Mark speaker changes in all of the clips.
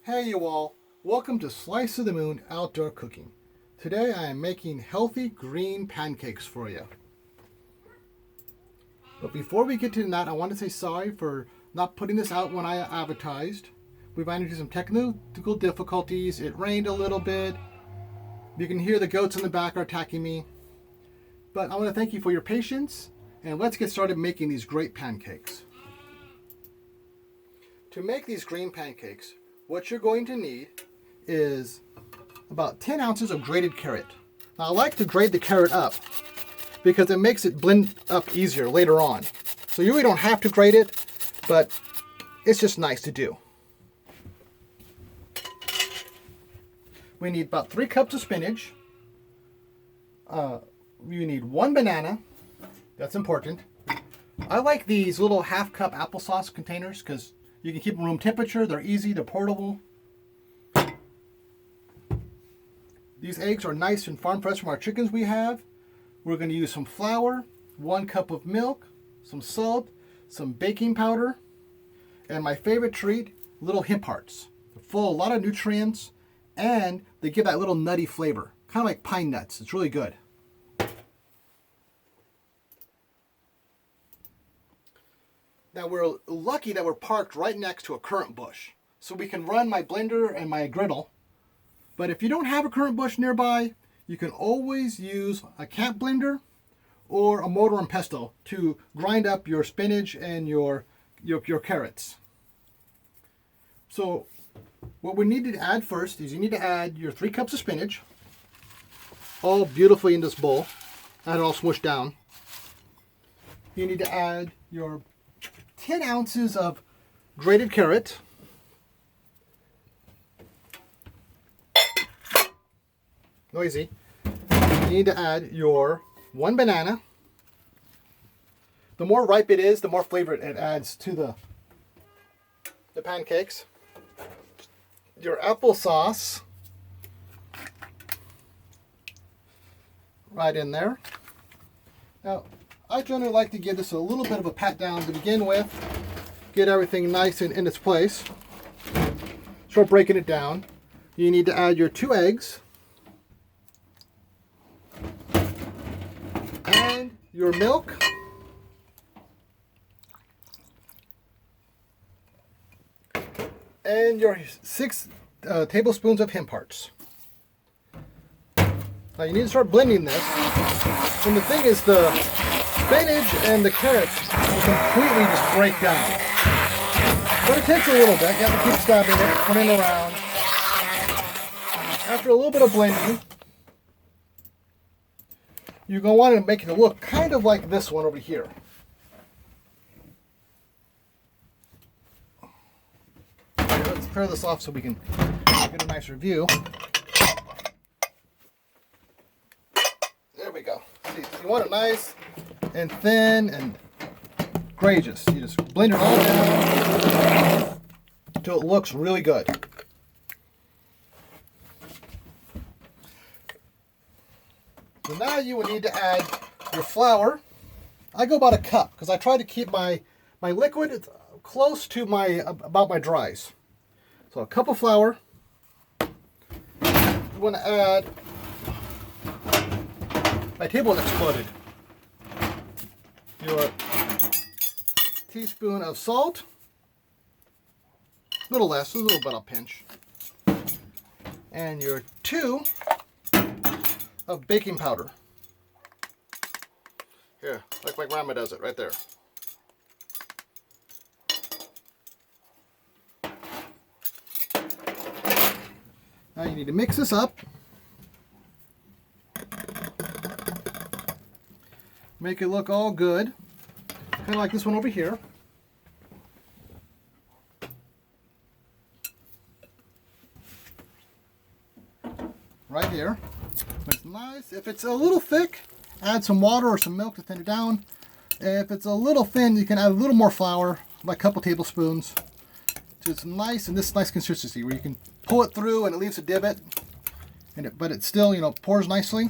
Speaker 1: Hey you all, welcome to Slice of the Moon Outdoor Cooking. Today I am making healthy green pancakes for you. But before we get to that, I want to say sorry for not putting this out when I advertised. We ran into some technical difficulties. It rained a little bit. You can hear the goats in the back are attacking me. But I want to thank you for your patience, and let's get started making these great pancakes. To make these green pancakes, what you're going to need is about 10 ounces of grated carrot. Now I like to grate the carrot up because it makes it blend up easier later on. So you really don't have to grate it, but it's just nice to do. We need about 3 cups of spinach. You need 1 banana. That's important. I like these little half-cup applesauce containers because you can keep them room temperature. They're easy, they're portable. These eggs are nice and farm fresh from our chickens we have. We're going to use some flour, 1 cup of milk, some salt, some baking powder, and my favorite treat, little hemp hearts. They're full of a lot of nutrients, and they give that little nutty flavor, kind of like pine nuts. It's really good. Now we're lucky that we're parked right next to a currant bush, so we can run my blender and my griddle. But if you don't have a currant bush nearby, you can always use a camp blender or a mortar and pestle to grind up your spinach and your carrots. So what we need to add first is you need to add your 3 cups of spinach, all beautifully in this bowl. Add it all smushed down. You need to add your 10 ounces of grated carrot. Noisy. You need to add your 1 banana. The more ripe it is, the more flavor it adds to the pancakes. Your applesauce. Right in there. Now, I generally like to give this a little bit of a pat down to begin with. Get everything nice and in its place. Start breaking it down. You need to add your 2 eggs. And your milk. And your 6 tablespoons of hemp hearts. Now you need to start blending this. And the thing is, the spinach and the carrots will completely just break down. But it takes a little bit. You have to keep stabbing it, turning it around. After a little bit of blending, you're going to want to make it look kind of like this one over here. Okay, let's pair this off so we can get a nicer view. There we go. See, you want it nice and thin and gracious. You just blend it all down until it looks really good. So now you would need to add your flour. I go about a cup because I try to keep my liquid close to about my dries. So a cup of flour. You want to add, my table exploded, your teaspoon of salt, a little less, a little bit of a pinch, and your 2 of baking powder. Here, like my grandma does it, right there. Now you need to mix this up. Make it look all good. Kind of like this one over here. Right here. It's nice. If it's a little thick, add some water or some milk to thin it down. If it's a little thin, you can add a little more flour, like a couple tablespoons. So it's nice and this nice consistency where you can pull it through and it leaves a divot, but it still, pours nicely.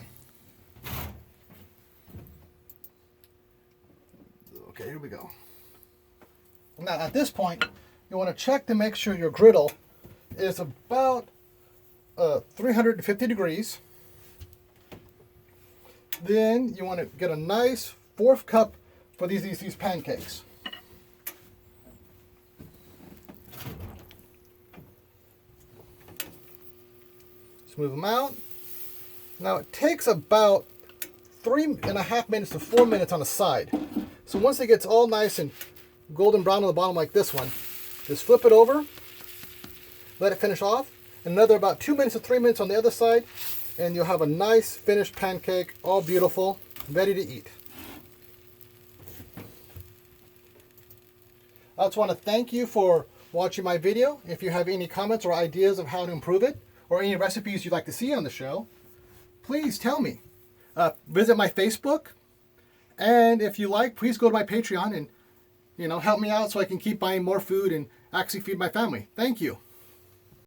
Speaker 1: Okay, here we go. Now at this point, you want to check to make sure your griddle is about 350 degrees. Then you want to get a nice 1/4 cup for these pancakes. Smooth them out. Now it takes about 3.5 minutes to 4 minutes on the side. So once it gets all nice and golden brown on the bottom like this one, just flip it over, let it finish off. Another about 2 minutes to 3 minutes on the other side, and you'll have a nice finished pancake, all beautiful, ready to eat. I just want to thank you for watching my video. If you have any comments or ideas of how to improve it, or any recipes you'd like to see on the show, please tell me. Visit my Facebook, and if you like, please go to my Patreon and help me out so I can keep buying more food and actually feed my family. Thank you.